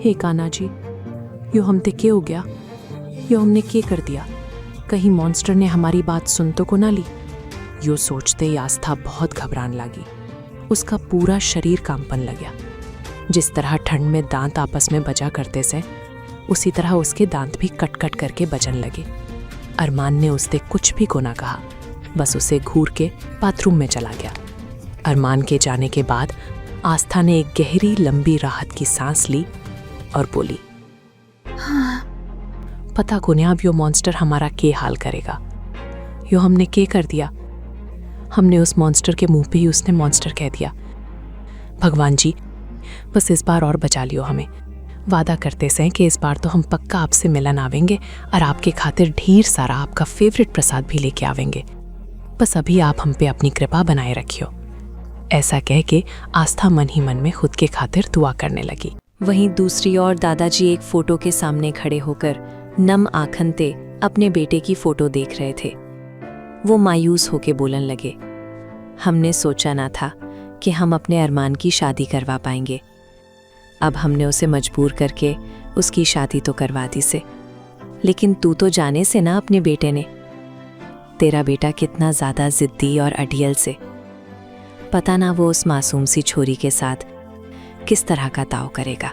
हे कान्हा जी, यो हमते के हो गया, यो हमने के कर दिया, कहीं मॉन्स्टर ने हमारी बात सुन तो को ना ली। यो सोचते ही आस्था बहुत घबराने लगी। उसका पूरा शरीर कांपन लगा। जिस तरह ठंड में दांत आपस में बजा करते से, उसी तरह उसके दांत भी कट कट करके बजन लगे। अरमान ने उससे कुछ भी को ना कहा, बस उसे घूर के बाथरूम में चला गया। अरमान के जाने के बाद आस्था ने एक गहरी लंबी राहत की सांस ली और बोली, पता को नहीं अब यो मॉन्स्टर हमारा के हाल करेगा। यो हमने के कर दिया। हमने उस मॉन्स्टर के मुंह पे ही उसने मॉन्स्टर कह दिया। भगवान जी, बस इस बार और बचा लियो हमें। वादा करते से कि इस बार तो हम पक्का आपसे मिलन आवेंगे और आपके खातिर ढेर सारा आपका फेवरेट प्रसाद भी लेके आवेंगे। बस अभी आप हम पे अपनी कृपा बनाए रखियो। ऐसा कह के आस्था मन ही मन में खुद के खातिर दुआ करने लगी। वहीं दूसरी ओर दादाजी एक फोटो के सामने खड़े होकर नम आँखन ते अपने बेटे की फोटो देख रहे थे। वो मायूस होके बोलन लगे, हमने सोचा ना था कि हम अपने अरमान की शादी करवा पाएंगे। अब हमने उसे मजबूर करके उसकी शादी तो करवा दी से, लेकिन तू तो जाने से ना अपने बेटे ने, तेरा बेटा कितना ज़्यादा ज़िद्दी और अड़ियल से, पता ना वो उस मासूम सी छोरी के साथ किस तरह का ताव करेगा।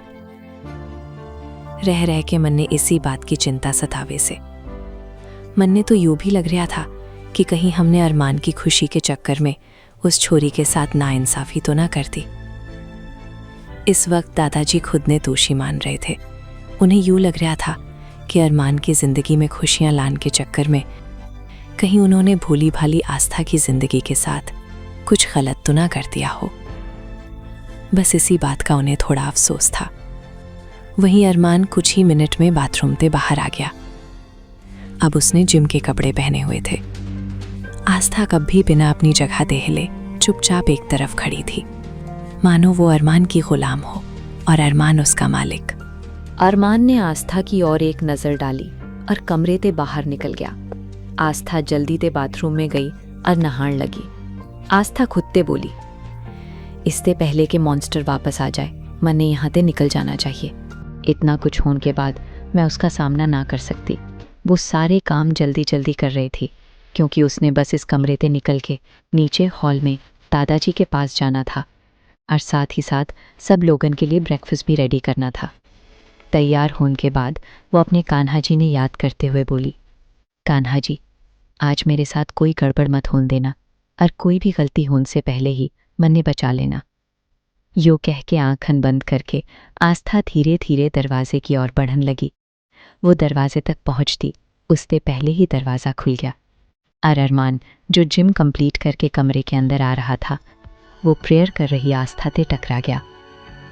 रह रह के मन ने इसी बात की चिंता सतावे से। मन ने तो यूं भी लग रहा था कि कहीं हमने अरमान की खुशी के चक्कर में उस छोरी के साथ नाइंसाफी तो ना कर दी। इस वक्त दादाजी खुद ने दोषी मान रहे थे। उन्हें यूं लग रहा था कि अरमान की जिंदगी में खुशियां लाने के चक्कर में कहीं उन्होंने भोली भाली आस्था की जिंदगी के साथ कुछ गलत तो ना कर दिया हो। बस इसी बात का उन्हें थोड़ा अफसोस था। वहीं अरमान कुछ ही मिनट में बाथरूम से बाहर आ गया। अब उसने जिम के कपड़े पहने हुए थे। आस्था कभी बिना अपनी जगह दे हिले चुपचाप एक तरफ खड़ी थी, मानो वो अरमान की गुलाम हो और अरमान उसका मालिक। अरमान ने आस्था की ओर एक नज़र डाली और कमरे से बाहर निकल गया। आस्था जल्दी से बाथरूम में गई और नहाने लगी। आस्था खुद से बोली, इससे पहले कि मॉन्स्टर वापस आ जाए, मैंने यहाँ से निकल जाना चाहिए। इतना कुछ होने के बाद मैं उसका सामना ना कर सकती। वो सारे काम जल्दी जल्दी कर रही थी, क्योंकि उसने बस इस कमरे से निकल के नीचे हॉल में दादाजी के पास जाना था और साथ ही साथ सब लोगन के लिए ब्रेकफास्ट भी रेडी करना था। तैयार होने के बाद वो अपने कान्हा जी ने याद करते हुए बोली, कान्हा जी, आज मेरे साथ कोई गड़बड़ मत होने देना और कोई भी गलती होने से पहले ही मन्ने बचा लेना। यो कह के आँखन बंद करके आस्था धीरे धीरे दरवाजे की ओर बढ़ने लगी। वो दरवाजे तक पहुंचती उससे पहले ही दरवाज़ा खुल गया और अरमान, जो जिम कंप्लीट करके कमरे के अंदर आ रहा था, वो प्रेयर कर रही आस्था से टकरा गया।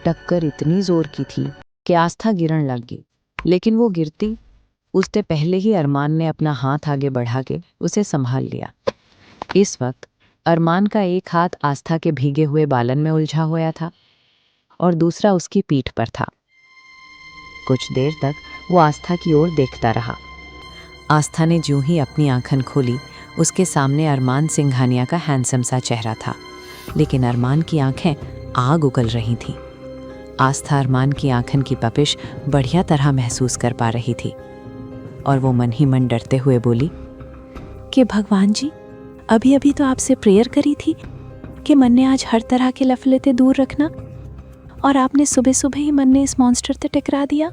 टक्कर इतनी जोर की थी कि आस्था गिरने लग गई, लेकिन वो गिरती उससे पहले ही अरमान ने अपना हाथ आगे बढ़ा के उसे संभाल लिया। इस वक्त अरमान का एक हाथ आस्था के भीगे हुए बालन में उलझा हुआ था और दूसरा उसकी पीठ पर था। कुछ देर तक वो आस्था की ओर देखता रहा। आस्था ने ज्यों ही अपनी आंखें खोली, उसके सामने अरमान सिंघानिया का हैंडसम सा चेहरा था, लेकिन अरमान की आंखें आग उगल रही थीं। आस्था अरमान की आंखों की तपिश बढ़िया तरह महसूस कर पा रही थी और वो मन ही मन डरते हुए बोली कि भगवान जी, अभी अभी तो आपसे प्रेयर करी थी कि मन ने आज हर तरह के लफलेते दूर रखना, और आपने सुबह सुबह ही मन ने इस मॉन्स्टर से टकरा दिया।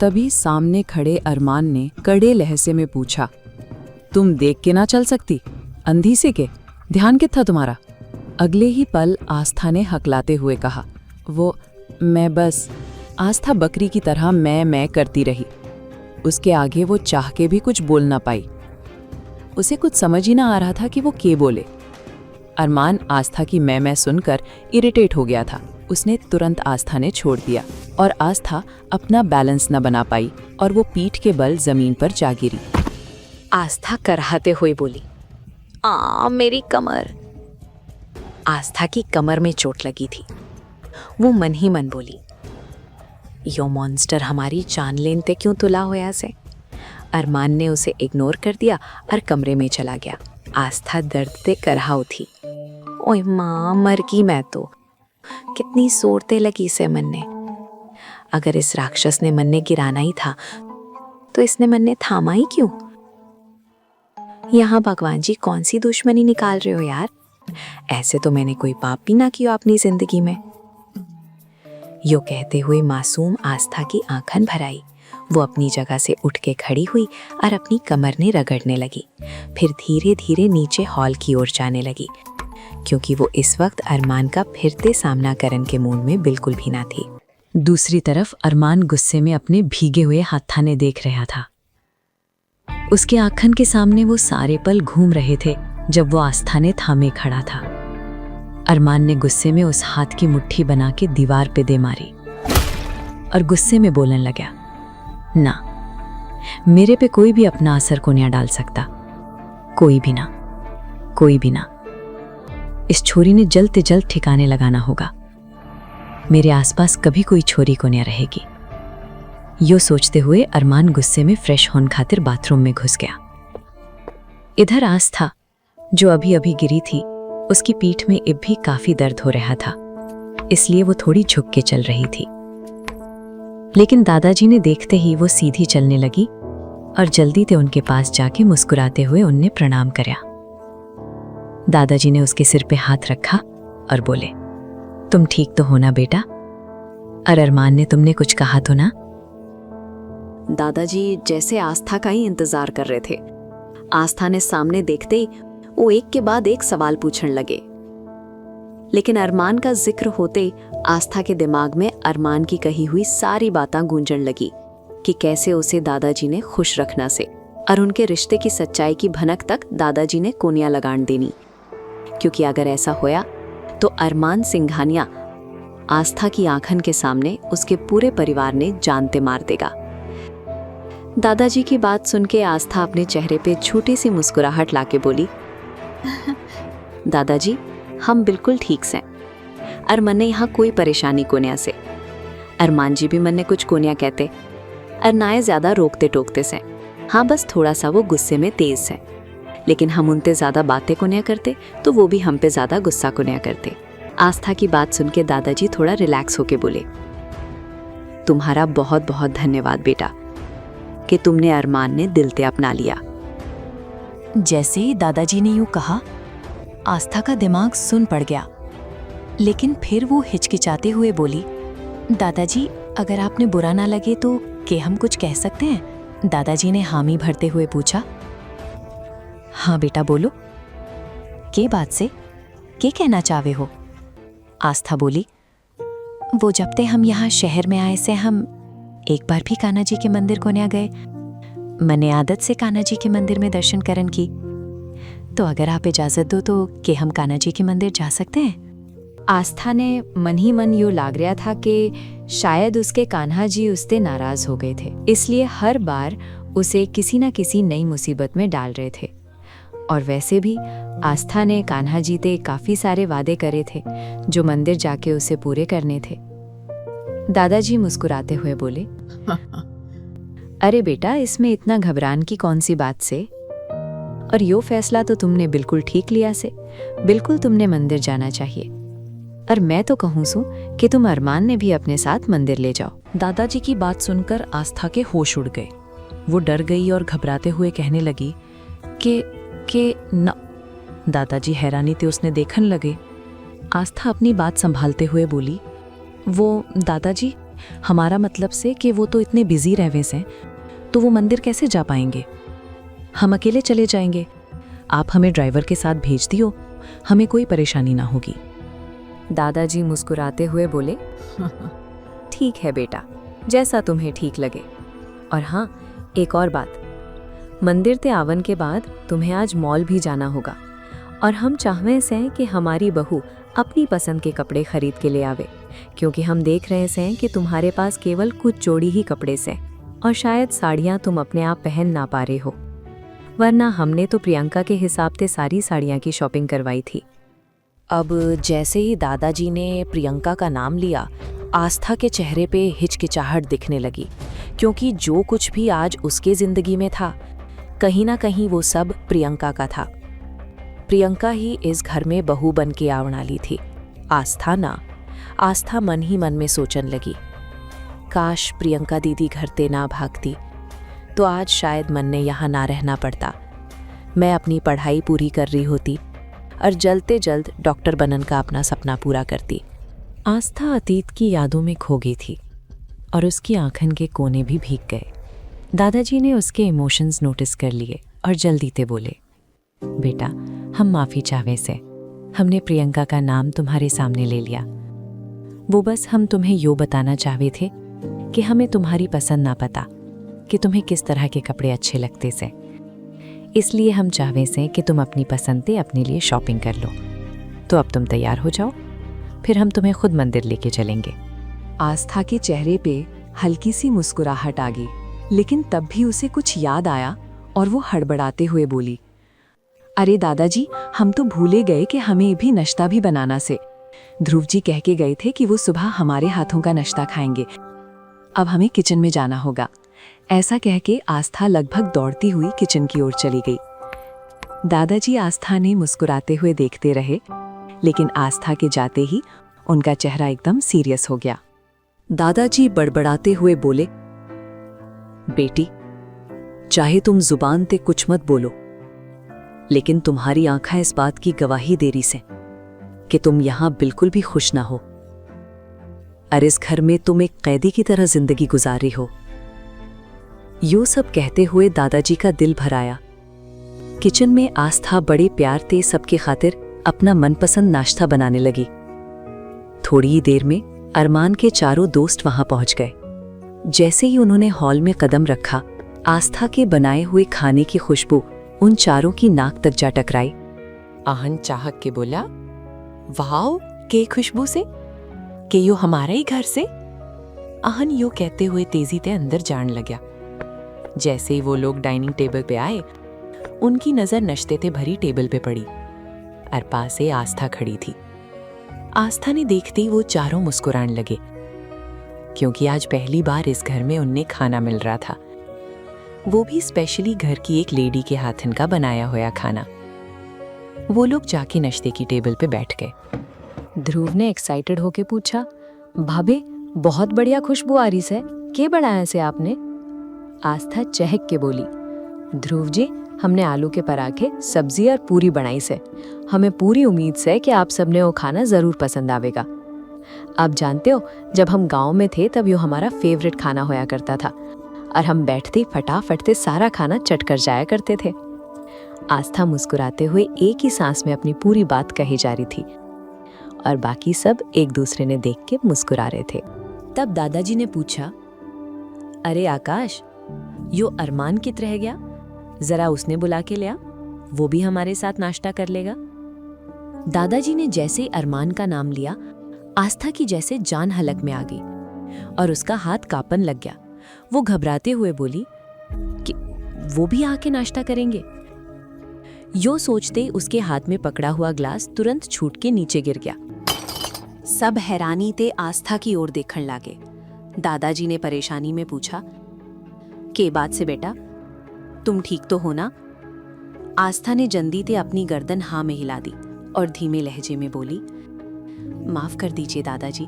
तभी सामने खड़े अरमान ने कड़े लहजे में पूछा, तुम देख के ना चल सकती? अंधी से के ध्यान कितना तुम्हारा? अगले ही पल आस्था ने हकलाते हुए कहा, वो मैं बस। आस्था बकरी की तरह मैं करती रही। उसके आगे वो चाह के भी कुछ बोल ना पाई। उसे कुछ समझ ही ना आ रहा था कि वो क्या बोले। अरमान आस्था की मैं सुनकर इरिटेट हो गया था। उसने तुरंत आस्था ने छोड़ दिया और आस्था अपना बैलेंस न बना पाई और वो पीठ के बल जमीन पर जा गिरी। आस्था कराहते हुए बोली, मेरी कमर। आस्था की कमर में चोट लगी थी। वो मन ही मन बोली, यो मॉन्स्टर हमारी जान लेनते क्यों तुला होया से। अरमान ने उसे इग्नोर कर दिया और कमरे में चला गया। आस्था दर्द से करहा उठी। ओए माँ, मर गई मैं तो। कितनी सोरते लगी से मन ने। अगर इस राक्षस ने मन्ने गिराना ही था तो इसने मन्ने थामा ही क्यों? यहाँ भगवान जी कौन सी दुश्मनी निकाल रहे हो यार? ऐसे तो मैंने कोई पाप भी ना किया अपनी जिंदगी में। यो कहते हुए मासूम आस्था की आंखन भर आई। वो अपनी जगह से उठ के खड़ी हुई और अपनी कमर ने रगड़ने लगी। फिर धीरे धीरे नीचे हॉल की ओर जाने लगी, क्योंकि वो इस वक्त अरमान का फिरते सामना करने के मूड में बिल्कुल भी ना थी। दूसरी तरफ अरमान गुस्से में अपने भीगे हुए हाथाने देख रहा था। उसके आंखन के सामने वो सारे पल घूम रहे थे जब वो आस्था ने थामे खड़ा था। अरमान ने गुस्से में उस हाथ की मुट्ठी बना के दीवार पे दे मारी और गुस्से में बोलने लगा, ना, मेरे पे कोई भी अपना असर को नहीं डाल सकता, कोई भी ना, कोई भी ना। इस छोरी ने जल्द से जल्द ठिकाने लगाना होगा। मेरे आसपास कभी कोई छोरी को नहीं रहेगी। यो सोचते हुए अरमान गुस्से में फ्रेश होने खातिर बाथरूम में घुस गया। इधर आस्था, जो अभी अभी गिरी थी, उसकी पीठ में अब भी काफी दर्द हो रहा था, इसलिए वो थोड़ी झुक के चल रही थी। लेकिन दादाजी ने देखते ही वो सीधी चलने लगी और जल्दी से उनके पास जाके मुस्कुराते हुए उन्हें प्रणाम करया। दादाजी ने उसके सिर पे हाथ रखा और बोले, तुम ठीक तो हो ना बेटा? और अरमान ने तुमने कुछ कहा तो ना? दादाजी जैसे आस्था का ही इंतजार कर रहे थे। आस्था ने सामने देखते ही वो एक के बाद एक सवाल पूछने लगे, लेकिन अरमान का जिक्र होते ही आस्था के दिमाग में अरमान की कही हुई सारी बातें गूंजने लगी कि कैसे उसे दादाजी ने खुश रखना से और उनके रिश्ते की सच्चाई की भनक तक दादाजी ने कोनिया लगान देनी, क्योंकि अगर ऐसा होया तो अरमान सिंघानिया आस्था की आंखन के सामने उसके पूरे परिवार ने जानते मार देगा। दादाजी की बात सुन के आस्था अपने चेहरे पे छोटी सी मुस्कुराहट लाके बोली, दादाजी हम बिल्कुल ठीक से, और मन्ने यहाँ कोई परेशानी कोन्या से। अरमान जी भी मन्ने कुछ कोन्या कहते और नाए ज्यादा रोकते टोकते से। हाँ, बस थोड़ा सा वो गुस्से में तेज है, लेकिन हम उनते ज्यादा बातें कोन्या करते तो वो भी हम पे ज्यादा गुस्सा कोन्या करते। आस्था की बात सुन के दादाजी थोड़ा रिलैक्स होके बोले, तुम्हारा बहुत बहुत धन्यवाद बेटा कि तुमने अरमान ने दिल से अपना लिया। जैसे ही दादाजी ने यूं कहा, आस्था का दिमाग सुन पड़ गया, लेकिन फिर वो हिचकिचाते हुए बोली, दादाजी अगर आपने बुरा ना लगे तो क्या हम कुछ कह सकते हैं? दादाजी ने हामी भरते हुए पूछा। हाँ बेटा बोलो, के बात से, के कहना चाहे हो? आस्था बोली, वो जब ते हम यहाँ शहर में आए से हम एक बार भी कान्हा जी के मंदिर को नहीं गए। मैंने आदत से कान्हा जी के मंदिर में दर्शन करन की, तो अगर आप इजाजत दो तो के हम कान्हा जी के मंदिर जा सकते हैं? आस्था ने मन ही मन यूँ लाग रहा था कि शायद उसके कान्हा जी उससे नाराज हो गए थे, इसलिए हर बार उसे किसी न किसी नई मुसीबत में डाल रहे थे। और वैसे भी आस्था ने कान्हा जी से काफी सारे वादे करे थे जो मंदिर जाके उसे पूरे करने थे। दादाजी मुस्कुराते हुए बोले, अरे बेटा, इसमें इतना घबरान की कौन सी बात से? और यो फैसला तो तुमने बिल्कुल ठीक लिया से, बिल्कुल तुमने मंदिर जाना चाहिए। और मैं तो कहूँ सू कि तुम अरमान ने भी अपने साथ मंदिर ले जाओ। दादाजी की बात सुनकर आस्था के होश उड़ गए। वो डर गई और घबराते हुए कहने लगी कि न। दादाजी हैरानी से उसने देखने लगे। आस्था अपनी बात संभालते हुए बोली, वो दादाजी, हमारा मतलब से कि वो तो इतने बिजी रहवे से, तो वो मंदिर कैसे जा पाएंगे? हम अकेले चले जाएंगे। आप हमें ड्राइवर के साथ भेज दियो, हमें कोई परेशानी ना होगी। दादाजी मुस्कुराते हुए बोले, ठीक है बेटा, जैसा तुम्हें ठीक लगे। और हाँ, एक और बात, मंदिर ते आवन के बाद तुम्हें आज मॉल भी जाना होगा, और हम चाहवे से कि हमारी बहू अपनी पसंद के कपड़े खरीद के ले आवे, क्योंकि हम देख रहे हैं कि तुम्हारे पास केवल कुछ जोड़ी ही कपड़े से, और शायद साड़ियाँ तुम अपने आप पहन ना पा रहे हो, वरना हमने तो प्रियंका के हिसाब से सारी साड़ियाँ की शॉपिंग करवाई थी। अब जैसे ही दादाजी ने प्रियंका का नाम लिया, आस्था के चेहरे पे हिचकिचाहट दिखने लगी, क्योंकि जो कुछ भी आज उसके जिंदगी में था, कहीं ना कहीं वो सब प्रियंका का था। प्रियंका ही इस घर में बहू बन के आवने वाली थी, आस्था ना। आस्था मन ही मन में सोचने लगी, काश प्रियंका दीदी घर ते ना भागती तो आज शायद मन ने यहाँ ना रहना पड़ता। मैं अपनी पढ़ाई पूरी कर रही होती और जल्द जल्द डॉक्टर बनने का अपना सपना पूरा करती। आस्था अतीत की यादों में खो गई थी और उसकी आंखन के कोने भी भीग गए। दादाजी ने उसके इमोशंस नोटिस कर लिए और जल्दी से बोले, बेटा हम माफ़ी चाहे से, हमने प्रियंका का नाम तुम्हारे सामने ले लिया। वो बस हम तुम्हें यो बताना चाहते थे कि हमें तुम्हारी पसंद ना पता कि तुम्हें किस तरह के कपड़े अच्छे लगते से, इसलिए हम चाहते से कि तुम अपनी पसंद अपने लिए शॉपिंग कर लो। तो अब तुम तैयार हो जाओ, फिर हम तुम्हें खुद मंदिर लेके चलेंगे। आस्था के चेहरे पे हल्की सी मुस्कुराहट आ गई, लेकिन तब भी उसे कुछ याद आया और वो हड़बड़ाते हुए बोली, अरे दादाजी हम तो भूले गए कि हमें भी नाश्ता भी बनाना से। ध्रुव जी कह के गए थे कि वो सुबह हमारे हाथों का नाश्ता खाएंगे। अब हमें किचन में जाना होगा। ऐसा कह के आस्था लगभग दौड़ती हुई किचन की ओर चली गई। दादाजी आस्था ने मुस्कुराते हुए देखते रहे, लेकिन आस्था के जाते ही उनका चेहरा एकदम सीरियस हो गया। दादाजी बड़बड़ाते हुए बोले, बेटी चाहे तुम जुबान ते कुछ मत बोलो, लेकिन तुम्हारी आंखें इस बात की गवाही दे रही से कि तुम यहां बिल्कुल भी खुश ना हो और इस घर में तुम एक कैदी की तरह जिंदगी गुजार रही हो। यो सब कहते हुए दादाजी का दिल भर आया। किचन में आस्था बड़े प्यार से सबके खातिर अपना मनपसंद नाश्ता बनाने लगी। थोड़ी ही देर में अरमान के चारों दोस्त वहां पहुंच गए। जैसे ही उन्होंने हॉल में कदम रखा, आस्था के बनाए हुए खाने की खुशबू उन चारों की नाक तक जा टकराई। आहन चाहक के बोला, वाओ के खुशबू से, के यो हमारा ही घर से। आहन यो कहते हुए तेजी से अंदर जान लगा। जैसे ही वो लोग डाइनिंग टेबल पे आए, उनकी नजर नाश्ते से भरी टेबल पे पड़ी और पास से आस्था खड़ी थी। आस्था ने देखते ही वो चारों मुस्कुराने लगे, क्योंकि आज पहली बार इस घर में उन्हें खाना मिल रहा था, वो भी स्पेशली घर की एक लेडी के हाथन का बनाया हुआ खाना। वो लोग जाके नाश्ते की टेबल पे बैठ गए। ध्रुव ने एक्साइटेड होके पूछा, भाभी बहुत बढ़िया खुशबू आ रही है, के बनाया से आपने? आस्था चहक के बोली, ध्रुव जी हमने आलू के पराठे, सब्जी और पूरी बनाई से। हमें पूरी उम्मीद से कि आप सबने वो खाना जरूर पसंद आवेगा। आप जानते हो, जब हम गांव में थे तब यो हमारा फेवरेट खाना होया करता था और हम बैठते फटाफट से सारा खाना चट कर जाया करते थे। आस्था मुस्कुराते हुए एक ही सांस में अपनी पूरी बात कही जा रही थी और बाकी सब एक दूसरे ने देख के मुस्कुरा रहे थे। तब दादाजी ने पूछा, अरे आकाश, यो अरमान कित रह गया? जरा उसने बुला के लिया, वो भी हमारे साथ नाश्ता कर लेगा। दादाजी ने जैसे ही अरमान का नाम लिया, आस्था की जैसे जान हलक में आ गई और उसका हाथ कांपन लग गया। वो घबराते हुए बोली कि वो भी आके नाश्ता करेंगे। यो सोचते उसके हाथ में पकड़ा हुआ ग्लास तुरंत छूट के नीचे गिर गया। सब हैरानी ते आस्था की ओर देखने लागे। दादाजी ने परेशानी में पूछा, के बात से बेटा, तुम ठीक तो हो ना? आस्था ने जल्दी ते अपनी गर्दन हाँ में हिला दी और धीमे लहजे में बोली, माफ कर दीजिए दादाजी,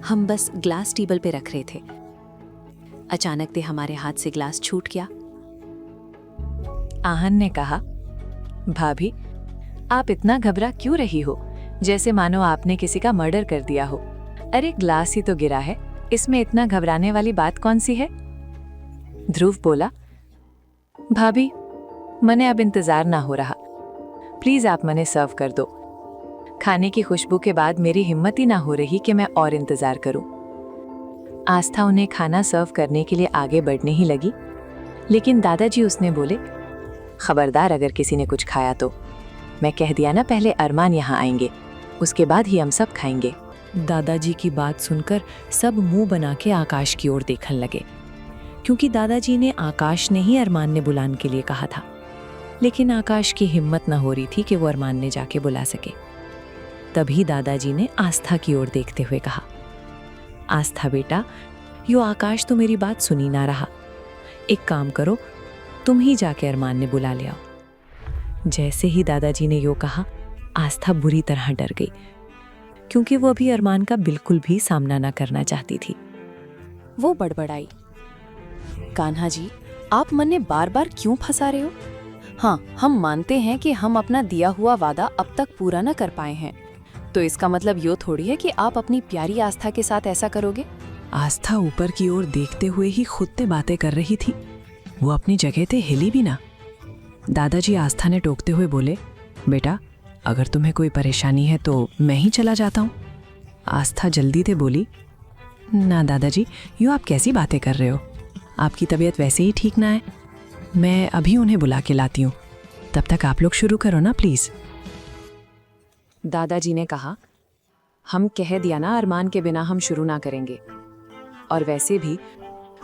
हम बस ग्लास टेबल पे रख रहे थे, अचानक ते हमारे हाथ से ग्लास छूट गया। आहन ने कहा, भाभी आप इतना घबरा क्यों रही हो, जैसे मानो आपने किसी का मर्डर कर दिया हो। अरे ग्लास ही तो गिरा है, इसमें इतना घबराने वाली बात कौन सी है? ध्रुव बोला, भाभी मने अब इंतजार ना हो रहा, प्लीज आप मने सर्व कर दो। खाने की खुशबू के बाद मेरी हिम्मत ही ना हो रही कि मैं और इंतजार करूं। आस्था उन्हें खाना सर्व करने के लिए आगे बढ़ने ही लगी, लेकिन दादाजी उसने बोले, खबरदार अगर किसी ने कुछ खाया तो। मैं कह दिया ना पहले अरमान यहाँ आएंगे, उसके बाद ही हम सब खाएंगे। दादाजी की बात सुनकर सब मुंह बना के आकाश की ओर देखने लगे, क्योंकि दादाजी ने आकाश ने ही अरमान ने बुलाने के लिए कहा था, लेकिन आकाश की हिम्मत न हो रही थी कि वो अरमान ने जाके बुला सके। तभी दादाजी ने आस्था की ओर देखते हुए कहा, आस्था बेटा, यो आकाश तो मेरी बात सुनी ना रहा, एक काम करो, तुम ही जाके अरमान ने बुला ले आओ। जैसे ही दादाजी ने यो कहा, आस्था बुरी तरह डर गई, क्योंकि वो अभी अरमान का बिल्कुल भी सामना ना करना चाहती थी। वो बड़बड़ाई, कान्हा जी, आप मन ने बार बार क्यों फंसा रहे हो? हाँ, हम मानते हैं कि हम अपना दिया हुआ वादा अब तक पूरा न कर पाए हैं, तो इसका मतलब यो थोड़ी है कि आप अपनी प्यारी आस्था के साथ ऐसा करोगे। आस्था ऊपर की ओर देखते हुए ही खुद से बातें कर रही थी। वो अपनी जगह से हिली भी ना। दादाजी आस्था ने टोकते हुए बोले, बेटा, अगर तुम्हें कोई परेशानी है तो मैं ही चला जाता हूँ। आस्था जल्दी से बोली, ना दादाजी, यूँ आप कैसी बातें कर रहे हो? आपकी तबीयत वैसे ही ठीक ना है। मैं अभी उन्हें बुला के लाती हूँ, तब तक आप लोग शुरू करो ना प्लीज़। दादाजी ने कहा, हम कह दिया ना अरमान के बिना हम शुरू ना करेंगे। और वैसे भी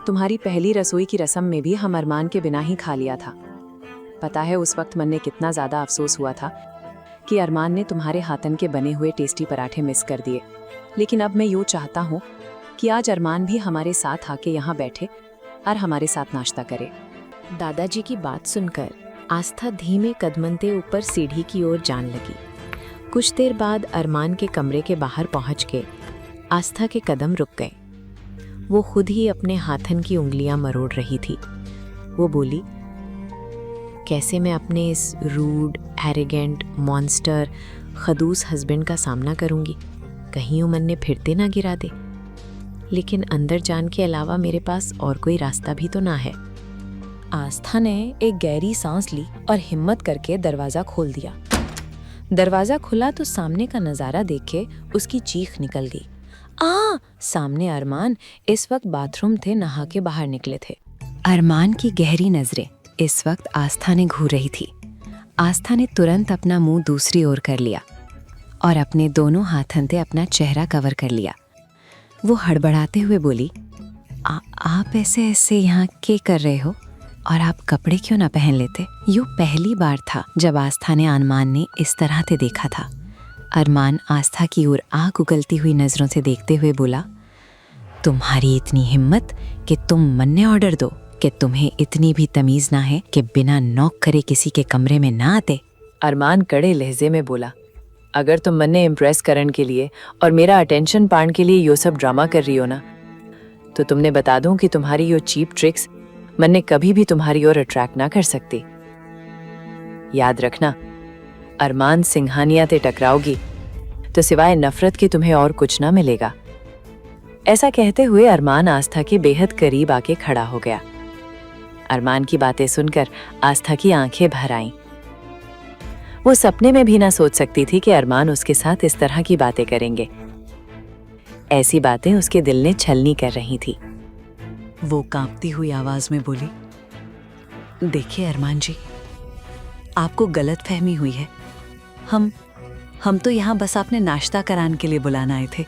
तुम्हारी पहली रसोई की रस्म में भी हम अरमान के बिना ही खा लिया था। पता है उस वक्त मन ने कितना ज़्यादा अफसोस हुआ था कि अरमान ने तुम्हारे हाथन के बने हुए टेस्टी पराठे मिस कर दिए। लेकिन अब मैं यूँ चाहता हूँ कि आज अरमान भी हमारे साथ आके यहाँ बैठे और हमारे साथ नाश्ता करे। दादाजी की बात सुनकर आस्था धीमे कदमनते ऊपर सीढ़ी की ओर जान लगी। कुछ देर बाद अरमान के कमरे के बाहर पहुंच के आस्था के कदम रुक गए। वो खुद ही अपने हाथन की उंगलियां मरोड़ रही थी। वो बोली, कैसे मैं अपने इस रूड, एरोगेंट, मॉन्स्टर, खदूस हस्बैंड का सामना करूंगी? कहीं वो मन ने फिरते ना गिरा दे। लेकिन अंदर जान के अलावा मेरे पास और कोई रास्ता भी तो ना है। आस्था ने एक गहरी सांस ली और हिम्मत करके दरवाजा खोल दिया। दरवाजा खुला तो सामने का नजारा देख के उसकी चीख निकल गई। सामने अरमान इस वक्त बाथरूम थे नहा के बाहर निकले थे। अरमान की गहरी नजरें इस वक्त आस्था ने घूर रही थी। आस्था ने तुरंत अपना मुंह दूसरी ओर कर लिया और अपने दोनों हाथन से अपना चेहरा कवर कर लिया। वो हड़बड़ाते हुए बोली, आप ऐसे ऐसे यहाँ क्या कर रहे हो? और आप कपड़े क्यों ना पहन लेते? यूँ पहली बार था जब आस्था ने अरमान ने इस तरह से देखा था। अरमान आस्था की ओर आँख उगलती हुई नजरों से देखते हुए बोला, तुम्हारी इतनी हिम्मत कि तुम मन ने ऑर्डर दो कि तुम्हें इतनी भी तमीज ना है कि बिना नॉक करे किसी के कमरे में ना आते? अरमान कड़े लहजे में बोला, अगर तुम मन ने इम्प्रेस करने के लिए और मेरा अटेंशन पाने के लिए यो सब ड्रामा कर रही हो ना, तो तुमने बता दूं कि तुम्हारी यो चीप ट्रिक्स मन ने कभी भी तुम्हारी ओर अट्रैक्ट ना कर सकती। याद रखना, अरमान सिंघानिया ते टकराओगी तो सिवाय नफरत के तुम्हें और कुछ ना मिलेगा। ऐसा कहते हुए अरमान आस्था के बेहद करीब आके खड़ा हो गया। अरमान की बातें सुनकर आस्था की आंखें भर आईं। वो सपने में भी ना सोच सकती थी कि अरमान उसके साथ इस तरह की बातें करेंगे। ऐसी बातें उसके दिल ने छलनी कर रही थी। वो कांपती हुई आवाज में बोली, देखिए अरमान जी, आपको गलत फहमी हुई है। हम तो यहाँ बस आपने नाश्ता कराने के लिए बुलाना आए थे।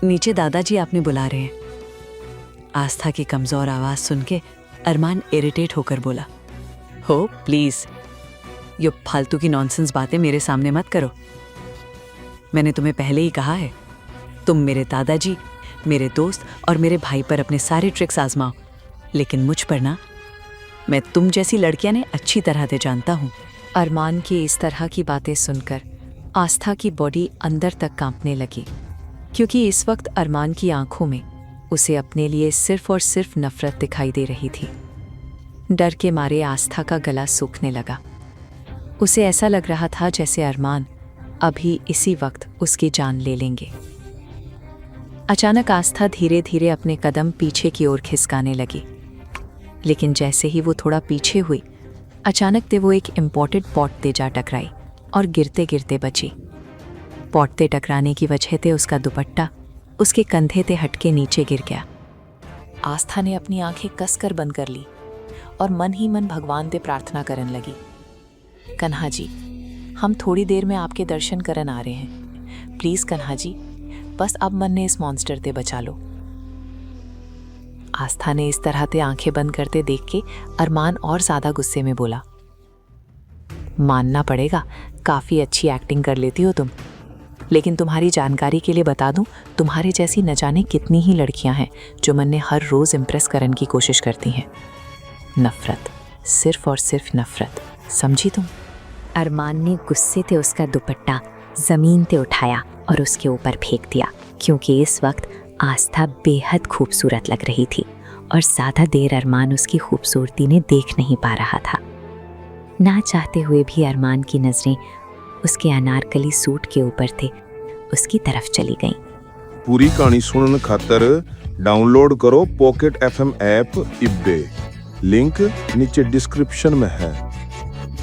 नीचे दादाजी आपने बुला रहे हैं। आस्था की कमजोर आवाज सुन के अरमान इरिटेट होकर बोला, हो प्लीज, ये फालतू की नॉनसेंस बातें मेरे सामने मत करो। मैंने तुम्हें पहले ही कहा है, तुम मेरे दादाजी, मेरे दोस्त और मेरे भाई पर अपने सारे ट्रिक्स आजमाओ, लेकिन मुझ पर ना। मैं तुम जैसी लड़कियां ने अच्छी तरह से जानता हूँ। अरमान की इस तरह की बातें सुनकर आस्था की बॉडी अंदर तक कांपने लगी, क्योंकि इस वक्त अरमान की आंखों में उसे अपने लिए सिर्फ और सिर्फ नफरत दिखाई दे रही थी। डर के मारे आस्था का गला सूखने लगा। उसे ऐसा लग रहा था जैसे अरमान अभी इसी वक्त उसकी जान ले लेंगे। अचानक आस्था धीरे धीरे अपने कदम पीछे की ओर खिसकाने लगी, लेकिन जैसे ही वो थोड़ा पीछे हुई, अचानक ते वो एक इम्पोर्टेड पॉट ते जा टकराई और गिरते गिरते बची। पॉट ते टकराने की वजह से उसका दुपट्टा उसके कंधे ते हटके नीचे गिर गया। आस्था ने अपनी आंखें कसकर बंद कर ली और मन ही मन भगवान से प्रार्थना करने लगी, कन्हा जी, हम थोड़ी देर में आपके दर्शन करन आ रहे हैं। प्लीज कन्हा जी, बस अब मन ने इस मॉन्स्टर से बचा लो। आस्था ने इस तरह से आंखें बंद करते देख के अरमान और ज्यादा गुस्से में बोला, मानना पड़ेगा, काफी अच्छी एक्टिंग कर लेती हो तुम, लेकिन तुम्हारी जानकारी के लिए बता दूं, तुम्हारे जैसी न जाने कितनी ही लड़कियां हैं जो मन ने हर रोज इम्प्रेस करने की कोशिश करती हैं। नफरत, सिर्फ और सिर्फ नफरत, समझी तुम? अरमान ने गुस्से से उसका दुपट्टा जमीन से उठाया और उसके ऊपर फेंक दिया, क्योंकि इस वक्त आस्था बेहद खूबसूरत लग रही थी और ज़्यादा देर अरमान उसकी खूबसूरती ने देख नहीं पा रहा था। ना चाहते हुए भी अरमान की नज़रें उसके अनारकली सूट के ऊपर थे, उसकी तरफ चली गईं। पूरी कहानी सुनने खातर डाउनलोड करो पॉकेट FM ऐप इब्बे। लिंक नीचे डिस्क्रिप्शन में है।